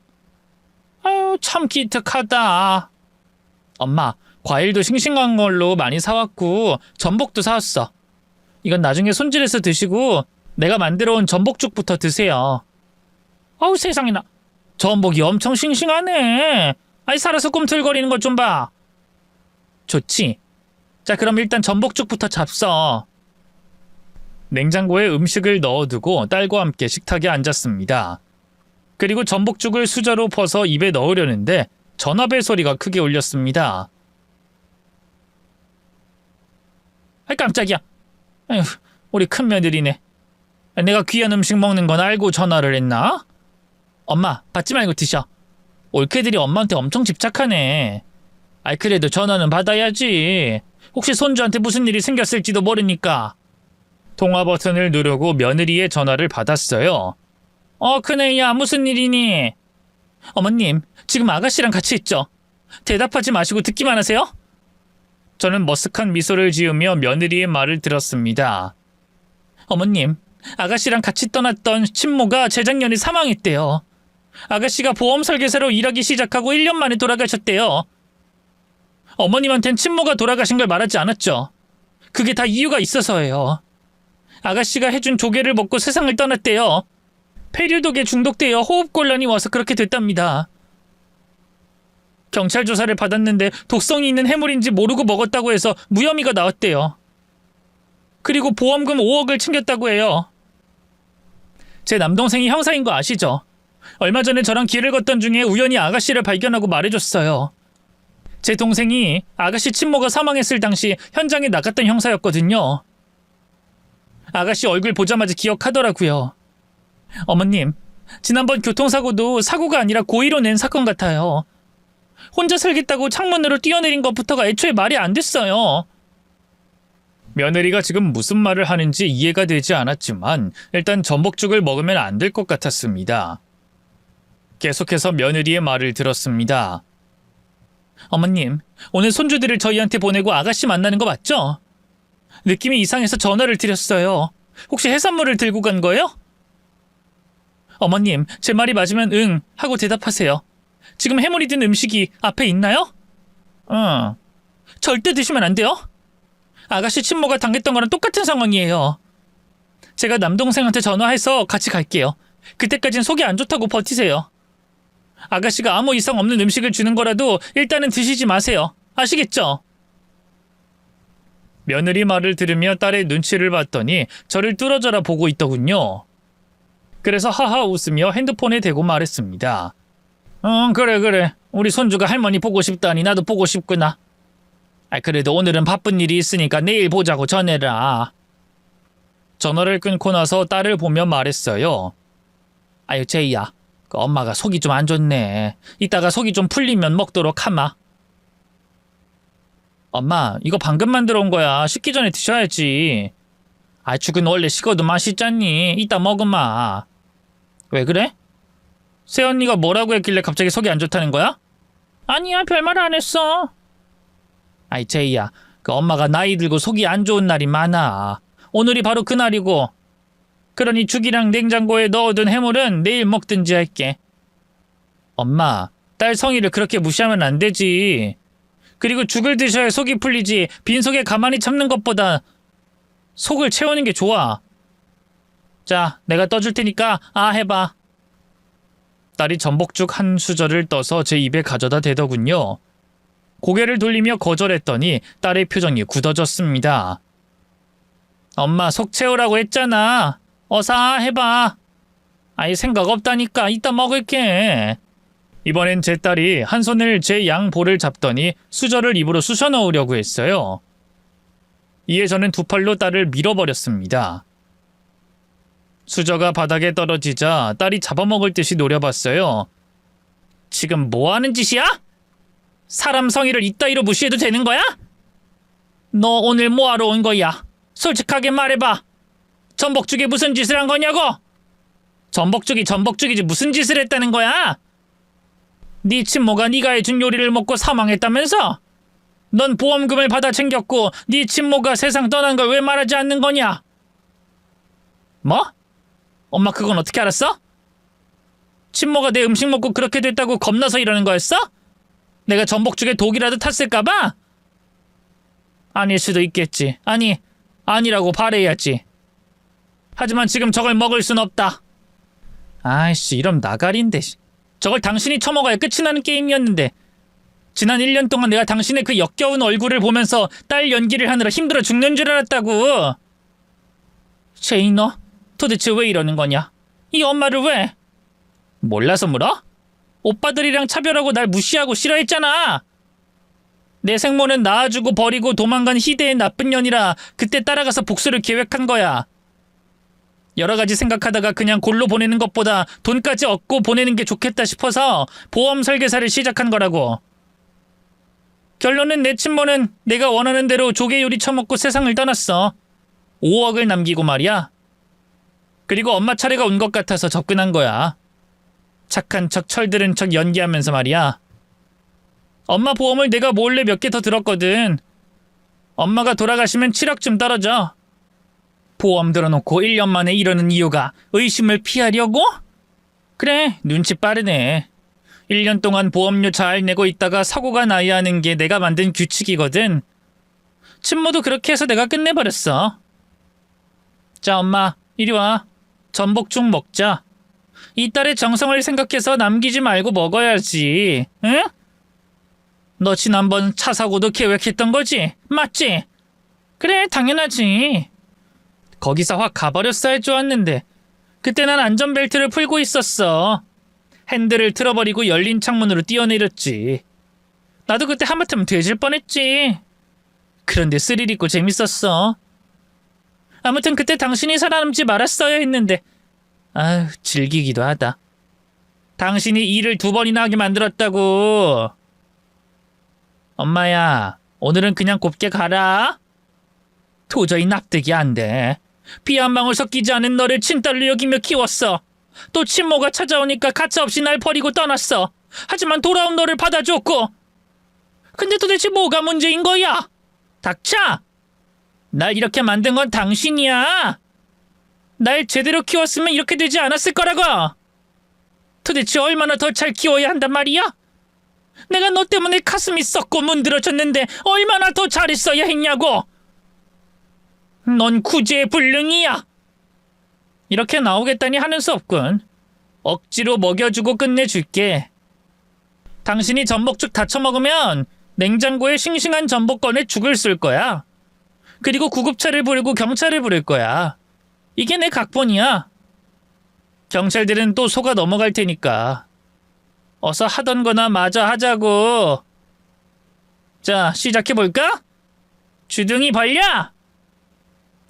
아유, 참 기특하다. 엄마, 과일도 싱싱한 걸로 많이 사왔고 전복도 사왔어. 이건 나중에 손질해서 드시고 내가 만들어 온 전복죽부터 드세요. 어우 세상에나. 전복이 엄청 싱싱하네. 아이 살아서 꿈틀거리는 것 좀 봐. 좋지. 자 그럼 일단 전복죽부터 잡숴. 냉장고에 음식을 넣어두고 딸과 함께 식탁에 앉았습니다. 그리고 전복죽을 수저로 퍼서 입에 넣으려는데 전화벨 소리가 크게 울렸습니다. 아이 깜짝이야. 아휴, 우리 큰며느리네. 내가 귀한 음식 먹는 건 알고 전화를 했나? 엄마 받지 말고 드셔. 올케들이 엄마한테 엄청 집착하네. 아이 그래도 전화는 받아야지. 혹시 손주한테 무슨 일이 생겼을지도 모르니까. 통화 버튼을 누르고 며느리의 전화를 받았어요. 큰애야 무슨 일이니? 어머님 지금 아가씨랑 같이 있죠? 대답하지 마시고 듣기만 하세요? 저는 머쓱한 미소를 지으며 며느리의 말을 들었습니다. 어머님 아가씨랑 같이 떠났던 친모가 재작년에 사망했대요. 아가씨가 보험 설계사로 일하기 시작하고 1년 만에 돌아가셨대요. 어머님한텐 친모가 돌아가신 걸 말하지 않았죠. 그게 다 이유가 있어서예요. 아가씨가 해준 조개를 먹고 세상을 떠났대요. 폐류독에 중독되어 호흡곤란이 와서 그렇게 됐답니다. 경찰 조사를 받았는데 독성이 있는 해물인지 모르고 먹었다고 해서 무혐의가 나왔대요. 그리고 보험금 5억을 챙겼다고 해요. 제 남동생이 형사인 거 아시죠? 얼마 전에 저랑 길을 걷던 중에 우연히 아가씨를 발견하고 말해줬어요. 제 동생이 아가씨 친모가 사망했을 당시 현장에 나갔던 형사였거든요. 아가씨 얼굴 보자마자 기억하더라고요. 어머님, 지난번 교통사고도 사고가 아니라 고의로 낸 사건 같아요. 혼자 살겠다고 창문으로 뛰어내린 것부터가 애초에 말이 안 됐어요. 며느리가 지금 무슨 말을 하는지 이해가 되지 않았지만 일단 전복죽을 먹으면 안 될 것 같았습니다. 계속해서 며느리의 말을 들었습니다. 어머님, 오늘 손주들을 저희한테 보내고 아가씨 만나는 거 맞죠? 느낌이 이상해서 전화를 드렸어요. 혹시 해산물을 들고 간 거예요? 어머님, 제 말이 맞으면 응 하고 대답하세요. 지금 해물이 든 음식이 앞에 있나요? 응. 절대 드시면 안 돼요. 아가씨 친모가 당했던 거랑 똑같은 상황이에요. 제가 남동생한테 전화해서 같이 갈게요. 그때까진 속이 안 좋다고 버티세요. 아가씨가 아무 이상 없는 음식을 주는 거라도 일단은 드시지 마세요. 아시겠죠? 며느리 말을 들으며 딸의 눈치를 봤더니 저를 뚫어져라 보고 있더군요. 그래서 하하 웃으며 핸드폰에 대고 말했습니다. 그래. 우리 손주가 할머니 보고 싶다니 나도 보고 싶구나. 그래도 오늘은 바쁜 일이 있으니까 내일 보자고 전해라. 전화를 끊고 나서 딸을 보며 말했어요. 아유 제이야, 그 엄마가 속이 좀 안 좋네. 이따가 속이 좀 풀리면 먹도록 하마. 엄마, 이거 방금 만들어 온 거야. 식기 전에 드셔야지. 죽은 원래 식어도 맛있잖니. 이따 먹으마. 왜 그래? 새언니가 뭐라고 했길래 갑자기 속이 안 좋다는 거야? 아니야, 별말 안 했어. 제이야, 그 엄마가 나이 들고 속이 안 좋은 날이 많아. 오늘이 바로 그날이고. 그러니 죽이랑 냉장고에 넣어둔 해물은 내일 먹든지 할게. 엄마, 딸 성의를 그렇게 무시하면 안 되지. 그리고 죽을 드셔야 속이 풀리지. 빈속에 가만히 참는 것보다 속을 채우는 게 좋아. 자, 내가 떠줄 테니까 해봐. 딸이 전복죽 한 수저를 떠서 제 입에 가져다 대더군요. 고개를 돌리며 거절했더니 딸의 표정이 굳어졌습니다. 엄마 속 채우라고 했잖아. 어서 해봐. 생각 없다니까. 이따 먹을게. 이번엔 제 딸이 한 손을 제 양볼을 잡더니 수저를 입으로 쑤셔 넣으려고 했어요. 이에 저는 두 팔로 딸을 밀어버렸습니다. 수저가 바닥에 떨어지자 딸이 잡아먹을 듯이 노려봤어요. 지금 뭐 하는 짓이야? 사람 성의를 이따위로 무시해도 되는 거야? 너 오늘 뭐하러 온 거야? 솔직하게 말해봐. 전복죽이 무슨 짓을 한 거냐고? 전복죽이 전복죽이지 무슨 짓을 했다는 거야? 네 친모가 네가 해준 요리를 먹고 사망했다면서? 넌 보험금을 받아 챙겼고 네 친모가 세상 떠난 걸 왜 말하지 않는 거냐? 뭐? 엄마 그건 어떻게 알았어? 친모가 내 음식 먹고 그렇게 됐다고 겁나서 이러는 거였어? 내가 전복죽에 독이라도 탔을까봐? 아닐 수도 있겠지. 아니라고 바래야지. 하지만 지금 저걸 먹을 순 없다. 아이씨, 이런 나가리인데. 저걸 당신이 처먹어야 끝이 나는 게임이었는데. 지난 1년 동안 내가 당신의 그 역겨운 얼굴을 보면서 딸 연기를 하느라 힘들어 죽는 줄 알았다고. 제이, 너 도대체 왜 이러는 거냐? 이 엄마를 왜? 몰라서 물어? 오빠들이랑 차별하고 날 무시하고 싫어했잖아. 내 생모는 낳아주고 버리고 도망간 희대의 나쁜 년이라 그때 따라가서 복수를 계획한 거야. 여러 가지 생각하다가 그냥 골로 보내는 것보다 돈까지 얻고 보내는 게 좋겠다 싶어서 보험 설계사를 시작한 거라고. 결론은 내 친모는 내가 원하는 대로 조개 요리 처먹고 세상을 떠났어. 5억을 남기고 말이야. 그리고 엄마 차례가 온 것 같아서 접근한 거야. 착한 척 철들은 척 연기하면서 말이야. 엄마 보험을 내가 몰래 몇 개 더 들었거든. 엄마가 돌아가시면 7억쯤 떨어져. 보험 들어놓고 1년 만에 이러는 이유가 의심을 피하려고? 그래, 눈치 빠르네. 1년 동안 보험료 잘 내고 있다가 사고가 나야 하는 게 내가 만든 규칙이거든. 친모도 그렇게 해서 내가 끝내버렸어. 자, 엄마, 이리 와. 전복죽 먹자. 이 딸의 정성을 생각해서 남기지 말고 먹어야지. 응? 너 지난번 차 사고도 계획했던 거지? 맞지? 그래, 당연하지. 거기서 확 가버렸어야 좋았는데 그때 난 안전벨트를 풀고 있었어. 핸들을 틀어버리고 열린 창문으로 뛰어내렸지. 나도 그때 하마터면 돼질 뻔했지. 그런데 스릴 있고 재밌었어. 아무튼 그때 당신이 살아남지 말았어야 했는데 아휴, 즐기기도 하다. 당신이 일을 2번이나 하게 만들었다고. 엄마야, 오늘은 그냥 곱게 가라. 도저히 납득이 안 돼. 피 한 방울 섞이지 않은 너를 친딸로 여기며 키웠어. 또 친모가 찾아오니까 가차없이 날 버리고 떠났어. 하지만 돌아온 너를 받아줬고. 근데 도대체 뭐가 문제인 거야? 닥쳐! 날 이렇게 만든 건 당신이야. 날 제대로 키웠으면 이렇게 되지 않았을 거라고. 도대체 얼마나 더 잘 키워야 한단 말이야? 내가 너 때문에 가슴이 썩고 문드러졌는데 얼마나 더 잘했어야 했냐고. 넌 구제불능이야. 이렇게 나오겠다니 하는 수 없군. 억지로 먹여주고 끝내줄게. 당신이 전복죽 다 처먹으면 냉장고에 싱싱한 전복 꺼내 죽을 쏠 거야. 그리고 구급차를 부르고 경찰을 부를 거야. 이게 내 각본이야. 경찰들은 또 속아 넘어갈 테니까. 어서 하던 거나 마저 하자고. 자, 시작해볼까? 주둥이 벌려!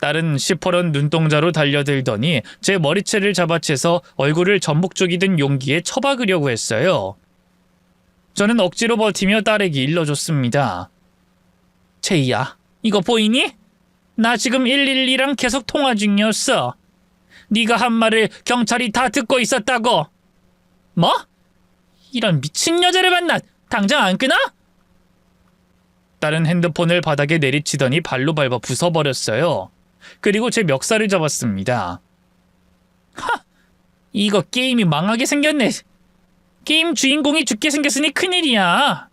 딸은 시퍼런 눈동자로 달려들더니 제 머리채를 잡아채서 얼굴을 전복죽이 든 용기에 처박으려고 했어요. 저는 억지로 버티며 딸에게 일러줬습니다. 제이야, 이거 보이니? 나 지금 112랑 계속 통화 중이었어. 네가 한 말을 경찰이 다 듣고 있었다고. 뭐? 이런 미친 여자를 만나. 당장 안 끊어? 딸은 핸드폰을 바닥에 내리치더니 발로 밟아 부숴버렸어요. 그리고 제 멱살을 잡았습니다. 하! 이거 게임이 망하게 생겼네. 게임 주인공이 죽게 생겼으니 큰일이야.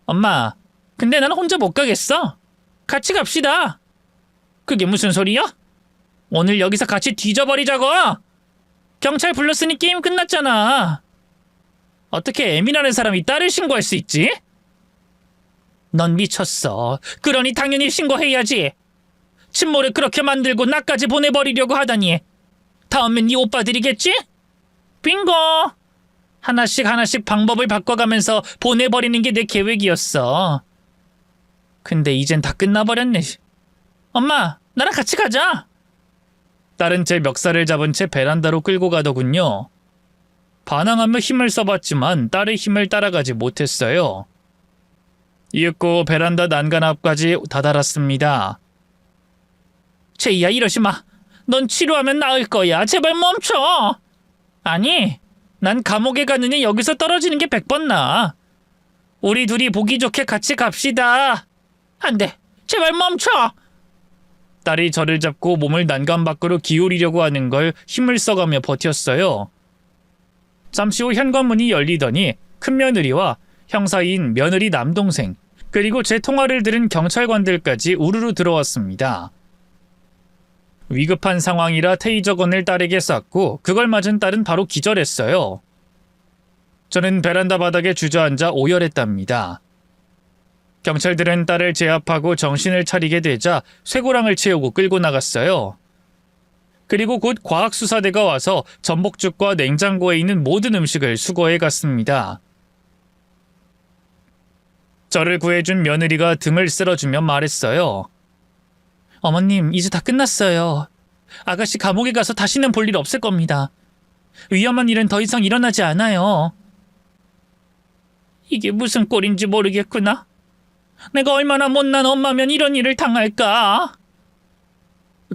엄마, 근데 나는 혼자 못 가겠어. 같이 갑시다. 그게 무슨 소리야? 오늘 여기서 같이 뒤져버리자고. 경찰 불렀으니 게임 끝났잖아. 어떻게 애미라는 사람이 딸을 신고할 수 있지? 넌 미쳤어. 그러니 당연히 신고해야지. 친모를 그렇게 만들고 나까지 보내버리려고 하다니. 다음엔 네 오빠들이겠지? 빙고! 하나씩 방법을 바꿔가면서 보내버리는 게 내 계획이었어. 근데 이젠 다 끝나버렸네. 엄마, 나랑 같이 가자. 딸은 제 멱살을 잡은 채 베란다로 끌고 가더군요. 반항하며 힘을 써봤지만 딸의 힘을 따라가지 못했어요. 이윽고 베란다 난간 앞까지 다다랐습니다. 제이야, 이러지 마. 넌 치료하면 나을 거야. 제발 멈춰. 아니, 난 감옥에 가느니 여기서 떨어지는 게 100번 나아. 우리 둘이 보기 좋게 같이 갑시다. 안 돼. 제발 멈춰. 딸이 저를 잡고 몸을 난간 밖으로 기울이려고 하는 걸 힘을 써가며 버텼어요. 잠시 후 현관문이 열리더니 큰며느리와 형사인 며느리 남동생, 그리고 제 통화를 들은 경찰관들까지 우르르 들어왔습니다. 위급한 상황이라 테이저건을 딸에게 쐈고 그걸 맞은 딸은 바로 기절했어요. 저는 베란다 바닥에 주저앉아 오열했답니다. 경찰들은 딸을 제압하고 정신을 차리게 되자 쇠고랑을 채우고 끌고 나갔어요. 그리고 곧 과학수사대가 와서 전복죽과 냉장고에 있는 모든 음식을 수거해 갔습니다. 저를 구해준 며느리가 등을 쓸어주며 말했어요. 어머님, 이제 다 끝났어요. 아가씨 감옥에 가서 다시는 볼 일 없을 겁니다. 위험한 일은 더 이상 일어나지 않아요. 이게 무슨 꼴인지 모르겠구나. 내가 얼마나 못난 엄마면 이런 일을 당할까?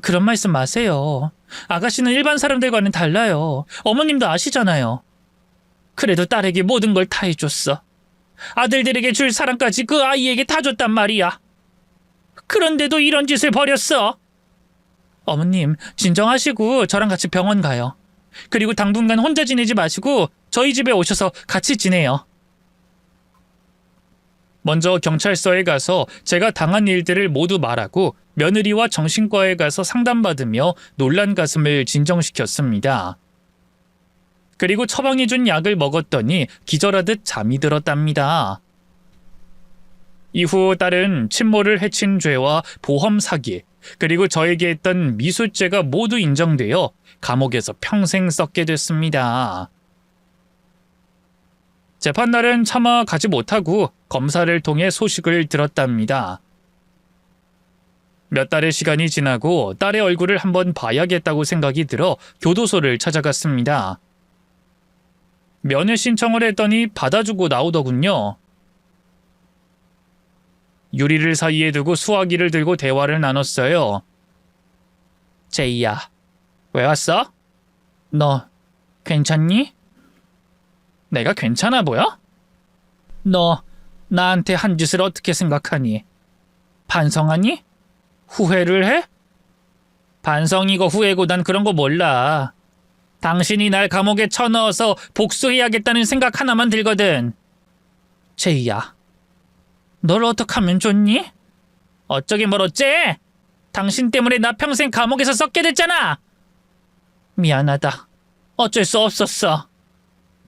그런 말씀 마세요. 아가씨는 일반 사람들과는 달라요. 어머님도 아시잖아요. 그래도 딸에게 모든 걸 다 해줬어. 아들들에게 줄 사랑까지 그 아이에게 다 줬단 말이야. 그런데도 이런 짓을 벌였어. 어머님, 진정하시고 저랑 같이 병원 가요. 그리고 당분간 혼자 지내지 마시고 저희 집에 오셔서 같이 지내요. 먼저 경찰서에 가서 제가 당한 일들을 모두 말하고 며느리와 정신과에 가서 상담받으며 놀란 가슴을 진정시켰습니다. 그리고 처방해준 약을 먹었더니 기절하듯 잠이 들었답니다. 이후 딸은 친모를 해친 죄와 보험 사기, 그리고 저에게 했던 미수죄가 모두 인정되어 감옥에서 평생 썩게 됐습니다. 재판날은 차마 가지 못하고 검사를 통해 소식을 들었답니다. 몇 달의 시간이 지나고 딸의 얼굴을 한번 봐야겠다고 생각이 들어 교도소를 찾아갔습니다. 면회 신청을 했더니 받아주고 나오더군요. 유리를 사이에 두고 수화기를 들고 대화를 나눴어요. 제이야, 왜 왔어? 너 괜찮니? 내가 괜찮아 보여? 너 나한테 한 짓을 어떻게 생각하니? 반성하니? 후회를 해? 반성이고 후회고 난 그런 거 몰라. 당신이 날 감옥에 쳐넣어서 복수해야겠다는 생각 하나만 들거든. 제이야, 널 어떡하면 좋니? 어쩌긴 뭘 어째? 당신 때문에 나 평생 감옥에서 썩게 됐잖아. 미안하다. 어쩔 수 없었어.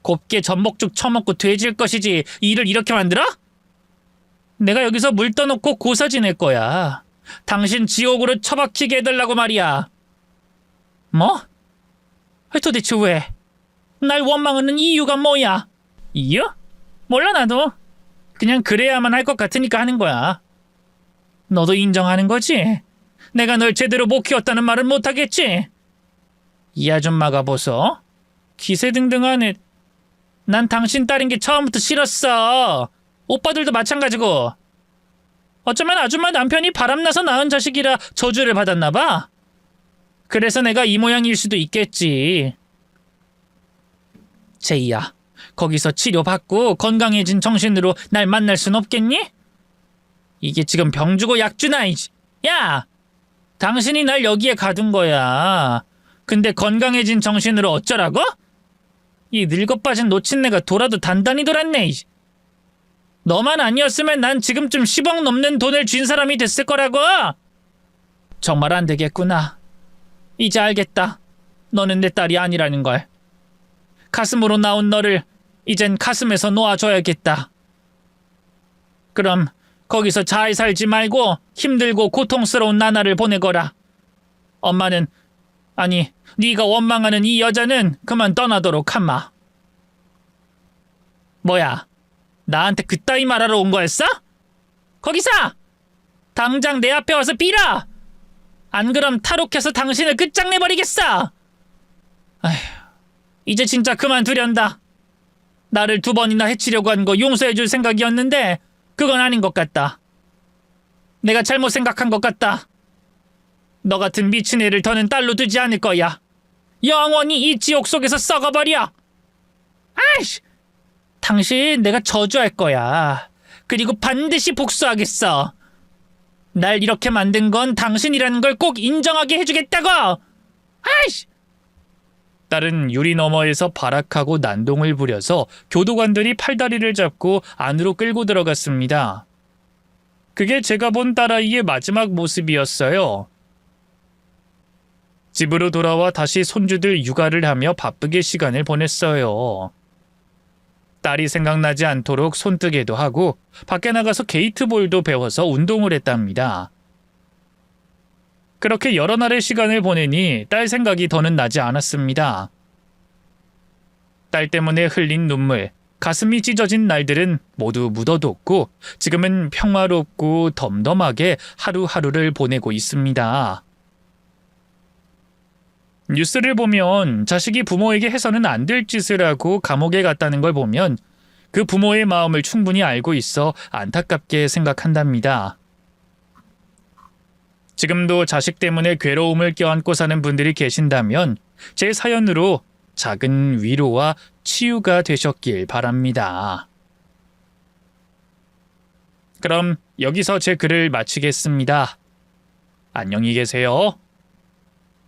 곱게 전복죽 처먹고 돼질 것이지 일을 이렇게 만들어? 내가 여기서 물 떠놓고 고사 지낼 거야. 당신 지옥으로 처박히게 해달라고 말이야. 뭐? 도대체 왜? 날 원망하는 이유가 뭐야? 이유? 몰라 나도. 그냥 그래야만 할 것 같으니까 하는 거야. 너도 인정하는 거지? 내가 널 제대로 못 키웠다는 말은 못하겠지? 이 아줌마가 보소. 기세등등하네. 난 당신 딸인 게 처음부터 싫었어. 오빠들도 마찬가지고. 어쩌면 아줌마 남편이 바람나서 낳은 자식이라 저주를 받았나 봐. 그래서 내가 이 모양일 수도 있겠지. 제이야, 거기서 치료받고 건강해진 정신으로 날 만날 순 없겠니? 이게 지금 병 주고 약 주나. 야! 당신이 날 여기에 가둔 거야. 근데 건강해진 정신으로 어쩌라고? 이 늙어빠진 노친네가 돌아도 단단히 돌았네. 너만 아니었으면 난 지금쯤 10억 넘는 돈을 쥔 사람이 됐을 거라고. 정말 안 되겠구나. 이제 알겠다. 너는 내 딸이 아니라는 걸. 가슴으로 나온 너를 이젠 가슴에서 놓아줘야겠다. 그럼 거기서 잘 살지 말고 힘들고 고통스러운 나날을 보내거라. 엄마는, 아니 네가 원망하는 이 여자는 그만 떠나도록 하마. 뭐야? 나한테 그따위 말하러 온 거였어? 거기서! 당장 내 앞에 와서 빌어! 안 그럼 탈옥해서 당신을 끝장내버리겠어! 아휴, 이제 진짜 그만두련다. 나를 2번이나 해치려고 한 거 용서해줄 생각이었는데 그건 아닌 것 같다. 내가 잘못 생각한 것 같다. 너 같은 미친 애를 더는 딸로 두지 않을 거야. 영원히 이 지옥 속에서 썩어버려. 아이씨! 당신 내가 저주할 거야. 그리고 반드시 복수하겠어. 날 이렇게 만든 건 당신이라는 걸 꼭 인정하게 해주겠다고. 아이씨! 딸은 유리 너머에서 발악하고 난동을 부려서 교도관들이 팔다리를 잡고 안으로 끌고 들어갔습니다. 그게 제가 본 딸아이의 마지막 모습이었어요. 집으로 돌아와 다시 손주들 육아를 하며 바쁘게 시간을 보냈어요. 딸이 생각나지 않도록 손뜨개도 하고 밖에 나가서 게이트볼도 배워서 운동을 했답니다. 그렇게 여러 날의 시간을 보내니 딸 생각이 더는 나지 않았습니다. 딸 때문에 흘린 눈물, 가슴이 찢어진 날들은 모두 묻어뒀고 지금은 평화롭고 덤덤하게 하루하루를 보내고 있습니다. 뉴스를 보면 자식이 부모에게 해서는 안 될 짓을 하고 감옥에 갔다는 걸 보면 그 부모의 마음을 충분히 알고 있어 안타깝게 생각한답니다. 지금도 자식 때문에 괴로움을 껴안고 사는 분들이 계신다면 제 사연으로 작은 위로와 치유가 되셨길 바랍니다. 그럼 여기서 제 글을 마치겠습니다. 안녕히 계세요.